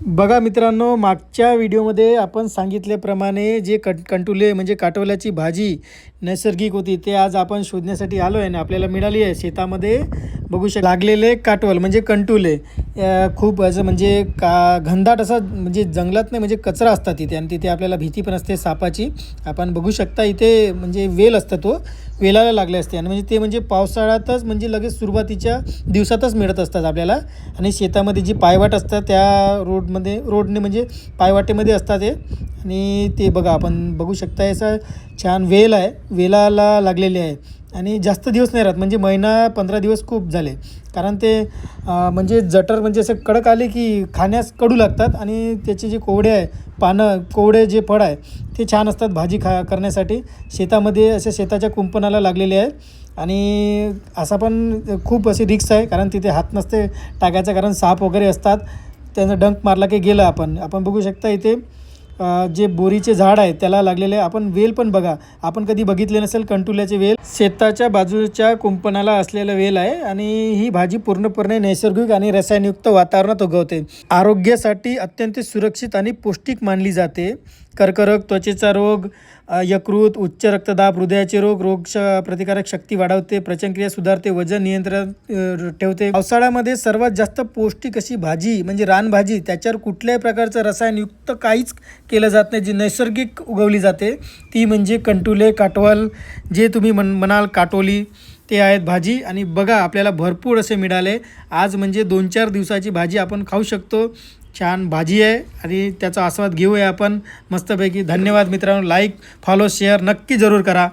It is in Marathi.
बघा मित्रांनो, मागच्या व्हिडिओमध्ये आपण सांगितल्याप्रमाणे जे कंटुले म्हणजे काटोल्याची भाजी नैसर्गिक होती ते आज आपण शोधण्यासाठी आलो आहे आणि आपल्याला मिळाली आहे. शेतामध्ये बघू लागलेले काटवल म्हणजे कंटुले खूप असं म्हणजे घनदाट असा म्हणजे जंगलात नाही म्हणजे कचरा असतात तिथे आणि तिथे आपल्याला भीती पण असते सापाची. आपण बघू शकता इथे म्हणजे वेल असतं, तो वेलाला लागले असते आणि म्हणजे ते म्हणजे पावसाळ्यातच म्हणजे लगेच सुरुवातीच्या दिवसातच मिळत असतात आपल्याला. आणि शेतामध्ये जी पायवाट असतात त्या रोडने म्हणजे पायवाटेमध्ये असतात ते. आणि ते बघा आपण बघू शकता असं छान वेल आहे, वेलाला लागलेले आहे आणि जास्त दिवस नाही राहत म्हणजे महिना 15 दिवस खूप झाले. कारण ते म्हणजे जटर म्हणजे असं कडक आले की खाण्यास कडू लागतात आणि त्याचे जे कोवडे आहे पानं कोवडे जे फळ आहे ते छान असतात भाजी करण्यासाठी. शेतामध्ये असे शेताच्या कुंपणाला लागलेले आहे आणि असा पण खूप अशी रिक्स आहे कारण तिथे हात नसते टाकायचा कारण साप वगैरे असतात. त्यानं डंक मारला की गेलं. आपण बघू शकता इथे जे बोरीचे झाड आहे त्याला लागलेले आपण वेल पण बघा, आपण कधी बघितले नसेल कंटुल्याचे वेल. शेताच्या बाजूच्या कुंपणाला असलेला वेल आहे आणि ही भाजी पूर्णपणे नैसर्गिक आणि रसायनयुक्त वातावरणात उगवते. आरोग्यासाठी अत्यंत सुरक्षित आणि पौष्टिक मानली जाते. कर्करोग, त्वचेचा रोग, यकृत, उच्च रक्तदाब, हृदयाचे रोग प्रतिकारक शक्ती वाढवते, पचनक्रिया सुधारते, वजन नियंत्रण ठेवते. पावसाळ्यामध्ये सर्वात जास्त पौष्टिक अशी भाजी म्हणजे रानभाजी, त्याच्यावर कुठल्याही प्रकारचं रसायनयुक्त काहीच केलं जात नाही, जी नैसर्गिक उगवली जाते ती म्हणजे कंटुले काटवल जे तुम्ही म्हणाल काटोली ते आहेत भाजी. आणि बघा आपल्याला भरपूर असे मिळाले आज म्हणजे 2-4 दिवसाची भाजी आपण खाऊ शकतो. छान भाजी आहे आणि त्याचा आस्वाद घेऊया आपण मस्तपैकी. धन्यवाद मित्रांनो, लाईक फॉलो शेअर नक्की जरूर करा.